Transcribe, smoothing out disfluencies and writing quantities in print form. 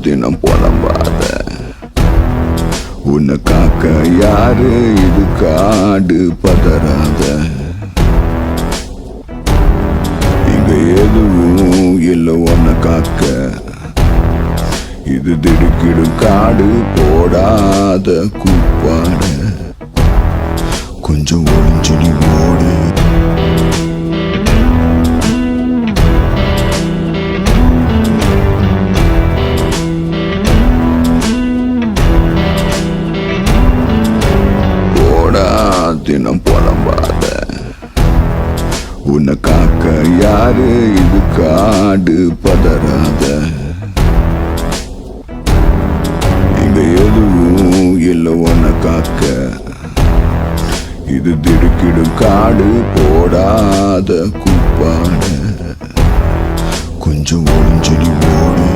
தினம் புலம்பாத. உன்னை காக்க யாரு இது காடு பதறாத. இங்க எதுவும் இல்லை உன்னை காக்க. இது திடுக்கிடும் காடு போடாத கூப்பாட. கொஞ்சம் ஒளிஞ்சு நீ ஓடு. தினம் புலம்பாத. உன்னை காக்க யாரு இது காடு பதறாத. இங்க எதுவும் இல்லை உன்னை காக்க. இது திடுக்கிடும் காடு போடாத கூப்பாட. கொஞ்சம் ஒளிஞ்சு நீ ஓடு.